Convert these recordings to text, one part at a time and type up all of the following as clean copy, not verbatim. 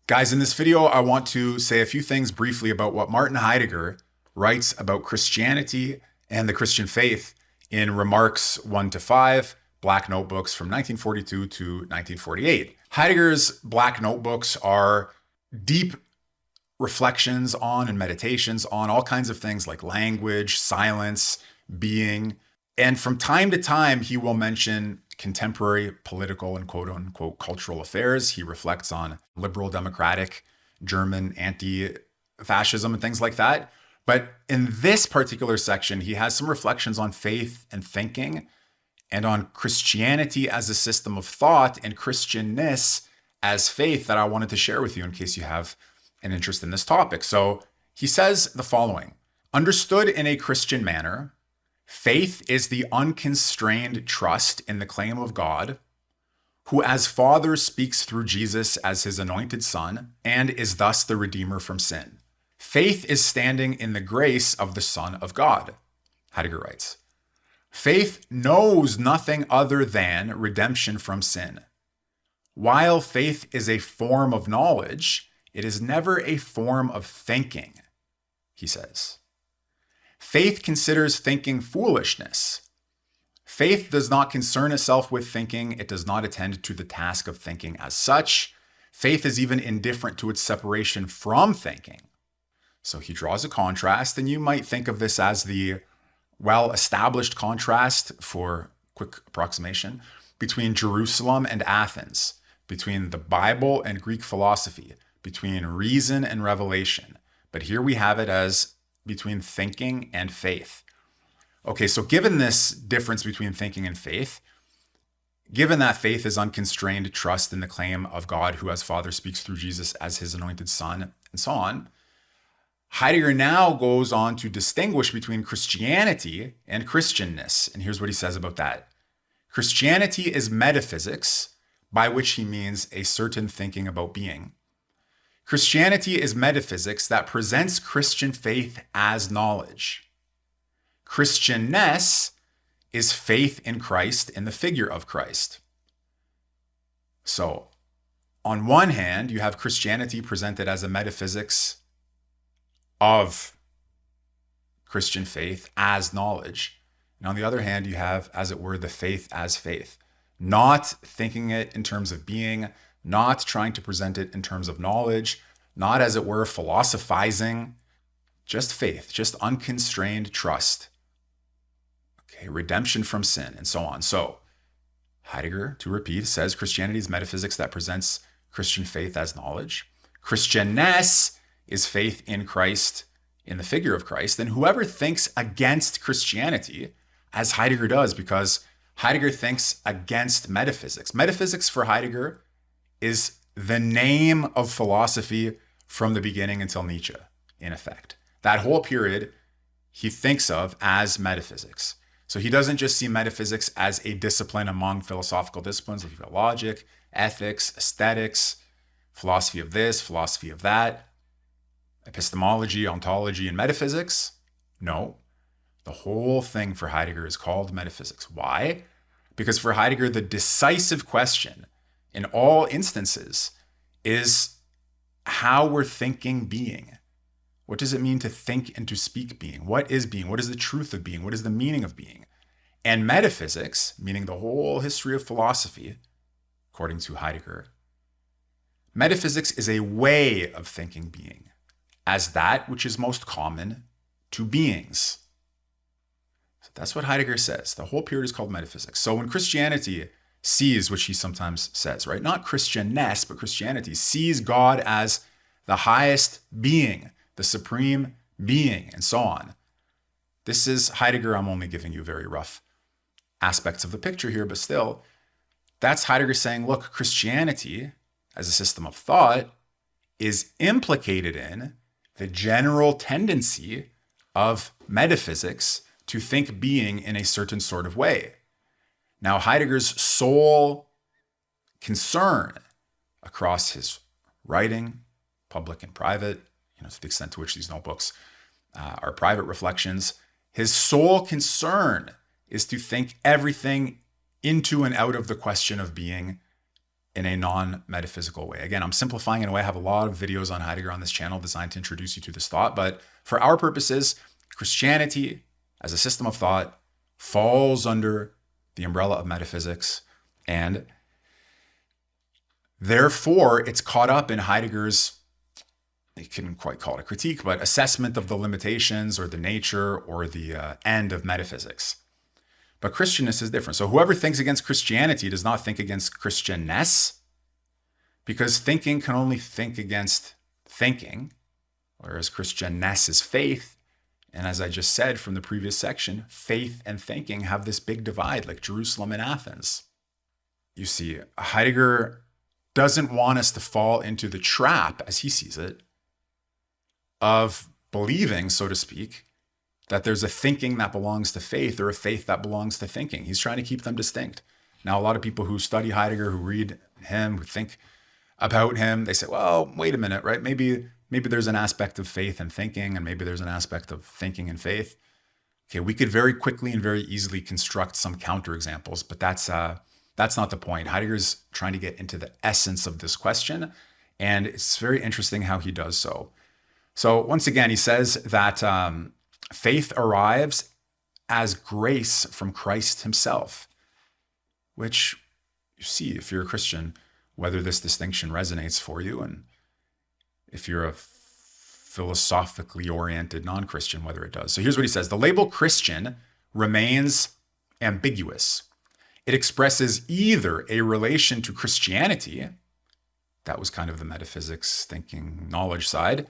Guys, in this video, I want to say a few things briefly about what Martin Heidegger writes about Christianity and the Christian faith in Remarks 1 to 5, Black Notebooks from 1942 to 1948. Heidegger's Black Notebooks are deep reflections on and meditations on all kinds of things like language, silence, being. And from time to time, he will mention contemporary political and quote unquote cultural affairs. He reflects on liberal democratic German anti-fascism and things like that. But in this particular section, he has some reflections on faith and thinking and on Christianity as a system of thought and Christianness as faith that I wanted to share with you in case you have an interest in this topic. So he says the following: understood in a Christian manner, faith is the unconstrained trust in the claim of God, who as Father speaks through Jesus as his anointed Son, and is thus the Redeemer from sin. Faith is standing in the grace of the Son of God, Heidegger writes. Faith knows nothing other than redemption from sin. While faith is a form of knowledge, it is never a form of thinking, he says. Faith considers thinking foolishness. Faith does not concern itself with thinking. It does not attend to the task of thinking as such. Faith is even indifferent to its separation from thinking. So he draws a contrast, and you might think of this as the well-established contrast, for quick approximation, between Jerusalem and Athens, between the Bible and Greek philosophy, between reason and revelation. But here we have it as between thinking and faith. Okay, so given this difference between thinking and faith, given that faith is unconstrained trust in the claim of God who as Father speaks through Jesus as his anointed Son, and so on, Heidegger now goes on to distinguish between Christianity and Christianness. And here's what he says about that. Christianity is metaphysics, by which he means a certain thinking about being. Christianity is metaphysics that presents Christian faith as knowledge. Christianness is faith in Christ in the figure of Christ. So, on one hand, you have Christianity presented as a metaphysics of Christian faith as knowledge. And on the other hand, you have, as it were, the faith as faith. Not thinking it in terms of being, not trying to present it in terms of knowledge, not, as it were, philosophizing, just faith, just unconstrained trust. Okay, redemption from sin, and so on. So, Heidegger, to repeat, says Christianity is metaphysics that presents Christian faith as knowledge. Christianness is faith in Christ, in the figure of Christ. And whoever thinks against Christianity, as Heidegger does, because Heidegger thinks against metaphysics. Metaphysics for Heidegger is the name of philosophy from the beginning until Nietzsche, in effect. That whole period he thinks of as metaphysics. So he doesn't just see metaphysics as a discipline among philosophical disciplines like logic, ethics, aesthetics, philosophy of this, philosophy of that, epistemology, ontology, and metaphysics. No, the whole thing for Heidegger is called metaphysics. Why? Because for Heidegger, the decisive question in all instances is how we're thinking being. What does it mean to think and to speak being? What is being? What is the truth of being? What is the meaning of being? And metaphysics, meaning the whole history of philosophy, according to Heidegger, metaphysics is a way of thinking being as that which is most common to beings. So that's what Heidegger says. The whole period is called metaphysics. So when Christianity sees, which he sometimes says, right? Not Christianness, but Christianity sees God as the highest being, the supreme being, and so on. This is Heidegger. I'm only giving you very rough aspects of the picture here, but still, that's Heidegger saying, look, Christianity as a system of thought is implicated in the general tendency of metaphysics to think being in a certain sort of way. Now, Heidegger's sole concern across his writing, public and private, to the extent to which these notebooks are private reflections, his sole concern is to think everything into and out of the question of being in a non-metaphysical way. Again, I'm simplifying in a way. I have a lot of videos on Heidegger on this channel designed to introduce you to this thought. But for our purposes, Christianity as a system of thought falls under the umbrella of metaphysics, and therefore it's caught up in Heidegger's, you couldn't quite call it a critique, but assessment of the limitations or the nature or the end of metaphysics. But Christianness is different. So whoever thinks against Christianity does not think against Christianness, because thinking can only think against thinking, whereas Christianness is faith. And as I just said from the previous section, faith and thinking have this big divide, like Jerusalem and Athens. You see, Heidegger doesn't want us to fall into the trap, as he sees it, of believing, so to speak, that there's a thinking that belongs to faith or a faith that belongs to thinking. He's trying to keep them distinct. Now, a lot of people who study Heidegger, who read him, who think about him, they say, well, wait a minute, right? Maybe there's an aspect of faith and thinking, and maybe there's an aspect of thinking and faith. Okay, we could very quickly and very easily construct some counterexamples, but that's not the point. Heidegger's trying to get into the essence of this question, and it's very interesting how he does so. So once again, he says that faith arrives as grace from Christ himself, which you see, if you're a Christian, whether this distinction resonates for you, and if you're a philosophically oriented non-Christian, whether it does. So here's what he says. The label Christian remains ambiguous. It expresses either a relation to Christianity, that was kind of the metaphysics, thinking, knowledge side,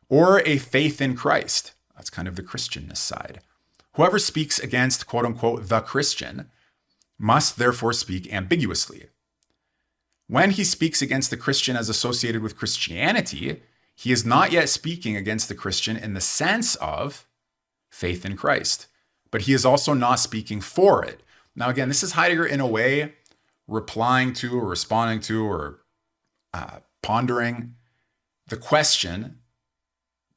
or a faith in Christ. That's kind of the Christianness side. Whoever speaks against, quote unquote, the Christian must therefore speak ambiguously. When he speaks against the Christian as associated with Christianity, he is not yet speaking against the Christian in the sense of faith in Christ, but he is also not speaking for it. Now, again, this is Heidegger in a way replying to or responding to or pondering the question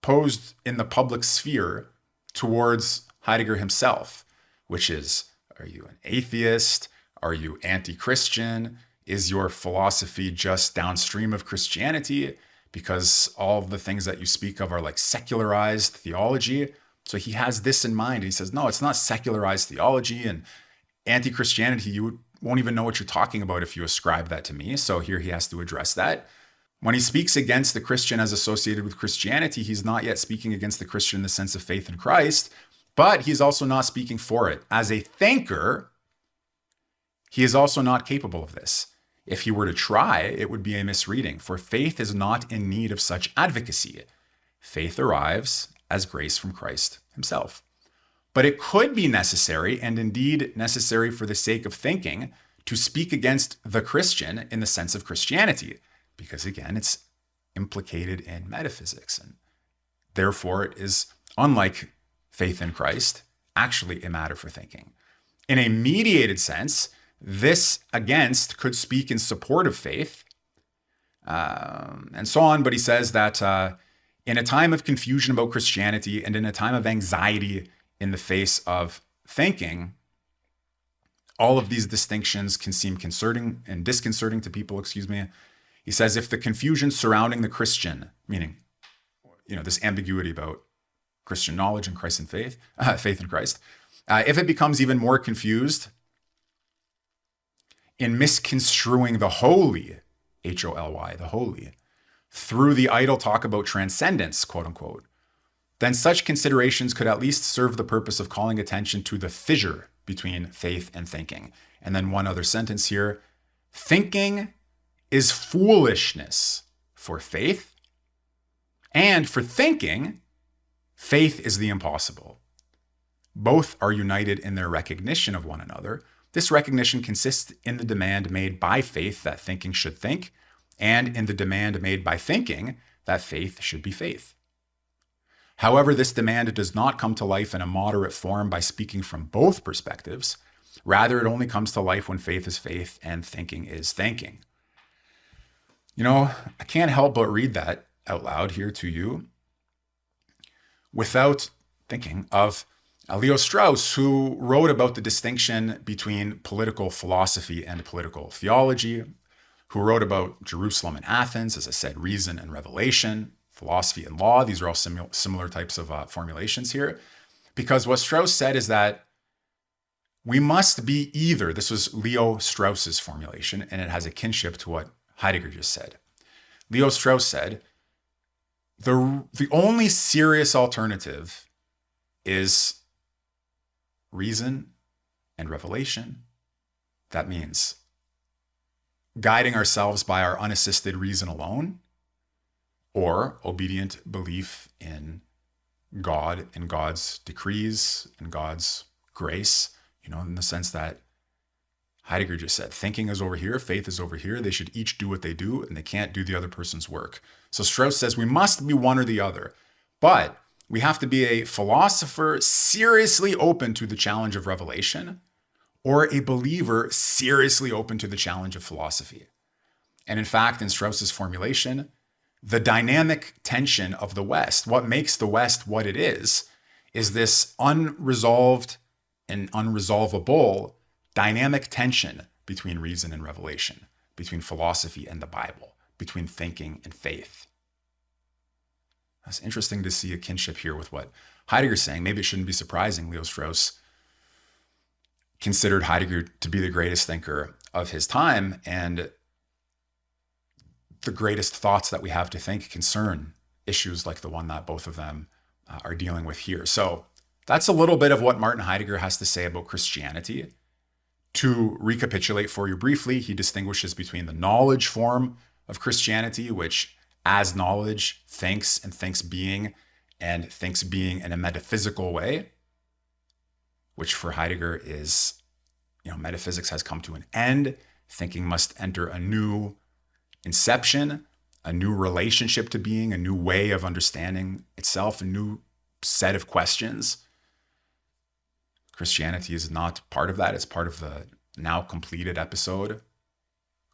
posed in the public sphere towards Heidegger himself, which is, are you an atheist? Are you anti-Christian? Is your philosophy just downstream of Christianity? Because all of the things that you speak of are like secularized theology. So he has this in mind. And he says, no, it's not secularized theology and anti-Christianity. You won't even know what you're talking about if you ascribe that to me. So here he has to address that. When he speaks against the Christian as associated with Christianity, he's not yet speaking against the Christian in the sense of faith in Christ, but he's also not speaking for it. As a thinker, he is also not capable of this. If he were to try, it would be a misreading, for faith is not in need of such advocacy. Faith arrives as grace from Christ himself. But it could be necessary, and indeed necessary for the sake of thinking, to speak against the Christian in the sense of Christianity, because again, it's implicated in metaphysics, and therefore it is, unlike faith in Christ, actually a matter for thinking. In a mediated sense, this against could speak in support of faith, and so on. But he says that in a time of confusion about Christianity and in a time of anxiety in the face of thinking, all of these distinctions can seem concerning and disconcerting to people, He says, if the confusion surrounding the Christian, meaning, this ambiguity about Christian knowledge and Christ and faith in Christ, if it becomes even more confused in misconstruing the holy, H-O-L-Y, the holy, through the idle talk about transcendence, quote unquote, then such considerations could at least serve the purpose of calling attention to the fissure between faith and thinking. And then one other sentence here, thinking is foolishness for faith, and for thinking, faith is the impossible. Both are united in their recognition of one another. This recognition consists in the demand made by faith that thinking should think, and in the demand made by thinking that faith should be faith. However, this demand does not come to life in a moderate form by speaking from both perspectives. Rather, it only comes to life when faith is faith and thinking is thinking. I can't help but read that out loud here to you without thinking of Leo Strauss, who wrote about the distinction between political philosophy and political theology, who wrote about Jerusalem and Athens, as I said, reason and revelation, philosophy and law. These are all similar types of formulations here. Because what Strauss said is that we must be either, this was Leo Strauss's formulation, and it has a kinship to what Heidegger just said. Leo Strauss said, the only serious alternative is reason and revelation. That means guiding ourselves by our unassisted reason alone, or obedient belief in God and God's decrees and God's grace, in the sense that Heidegger just said, thinking is over here, faith is over here. They should each do what they do, and they can't do the other person's work. So Strauss says we must be one or the other, but we have to be a philosopher seriously open to the challenge of revelation, or a believer seriously open to the challenge of philosophy. And in fact, in Strauss's formulation, the dynamic tension of the West, what makes the West what it is this unresolved and unresolvable dynamic tension between reason and revelation, between philosophy and the Bible, between thinking and faith. That's interesting to see a kinship here with what Heidegger's saying. Maybe it shouldn't be surprising. Leo Strauss considered Heidegger to be the greatest thinker of his time, and the greatest thoughts that we have to think concern issues like the one that both of them are dealing with here. So that's a little bit of what Martin Heidegger has to say about Christianity. To recapitulate for you briefly, he distinguishes between the knowledge form of Christianity, which as knowledge thinks and thinks being in a metaphysical way, which for Heidegger is, metaphysics has come to an end. Thinking must enter a new inception, a new relationship to being, a new way of understanding itself, a new set of questions. Christianity is not part of that. It's part of the now completed episode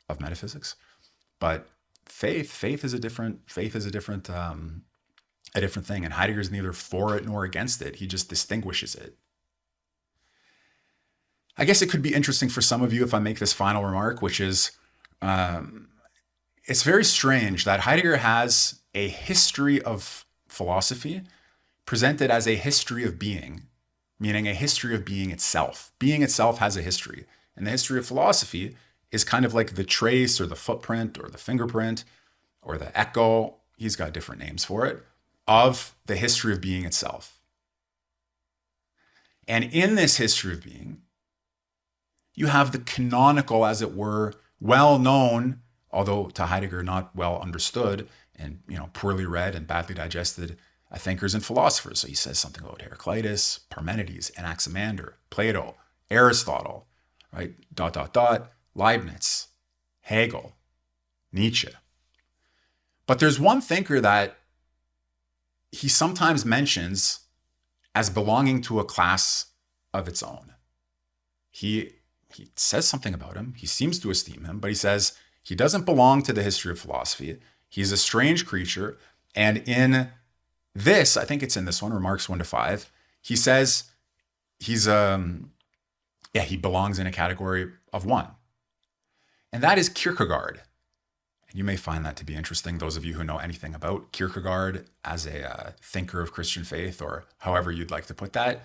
of metaphysics. But faith is a different thing. And Heidegger's neither for it nor against it. He just distinguishes it. I guess it could be interesting for some of you if I make this final remark, which is, it's very strange that Heidegger has a history of philosophy presented as a history of being, meaning a history of being itself. Being itself has a history. And the history of philosophy is kind of like the trace or the footprint or the fingerprint or the echo, he's got different names for it, of the history of being itself. And in this history of being, you have the canonical, as it were, well-known, although to Heidegger not well understood and poorly read and badly digested thinkers and philosophers. So he says something about Heraclitus, Parmenides, Anaximander, Plato, Aristotle, right? ... Leibniz, Hegel, Nietzsche. But there's one thinker that he sometimes mentions as belonging to a class of its own. He says something about him. He seems to esteem him, but he says he doesn't belong to the history of philosophy. He's a strange creature. And in this, I think it's in this one, Remarks 1-5, he says he belongs in a category of one. And that is Kierkegaard. And you may find that to be interesting, those of you who know anything about Kierkegaard as a thinker of Christian faith, or however you'd like to put that.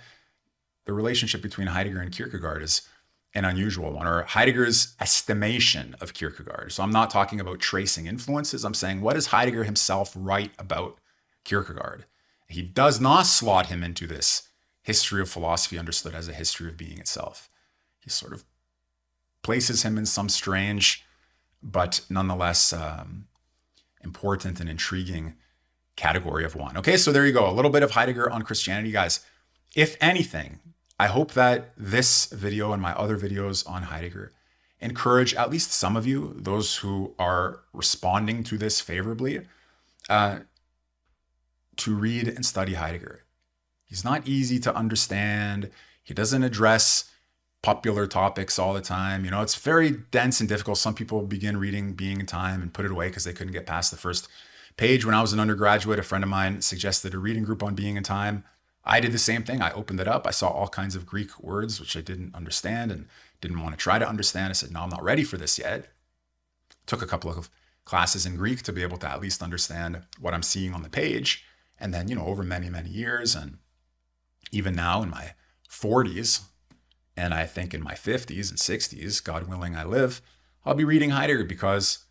The relationship between Heidegger and Kierkegaard is an unusual one, or Heidegger's estimation of Kierkegaard. So I'm not talking about tracing influences. I'm saying, what does Heidegger himself write about Kierkegaard? He does not slot him into this history of philosophy understood as a history of being itself. He sort of places him in some strange, but nonetheless important and intriguing category of one. Okay, so there you go. A little bit of Heidegger on Christianity, guys. If anything, I hope that this video and my other videos on Heidegger encourage at least some of you, those who are responding to this favorably, to read and study Heidegger. He's not easy to understand. He doesn't address popular topics all the time. It's very dense and difficult. Some people begin reading Being and Time and put it away because they couldn't get past the first page. When I was an undergraduate, a friend of mine suggested a reading group on Being and Time. I did the same thing. I opened it up. I saw all kinds of Greek words, which I didn't understand and didn't want to try to understand. I said, no, I'm not ready for this yet. took a couple of classes in Greek to be able to at least understand what I'm seeing on the page. And then, over many, many years, and even now in my 40s, and I think in my 50s and 60s, God willing I live, I'll be reading Heidegger, because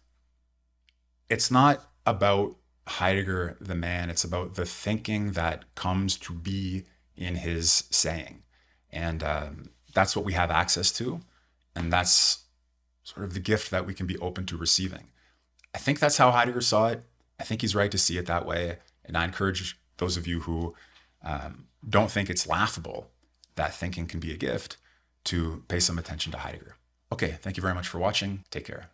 it's not about Heidegger the man, it's about the thinking that comes to be in his saying. And that's what we have access to. And that's sort of the gift that we can be open to receiving. I think that's how Heidegger saw it. I think he's right to see it that way. And I encourage those of you who don't think it's laughable that thinking can be a gift to pay some attention to Heidegger. Okay, thank you very much for watching. Take care.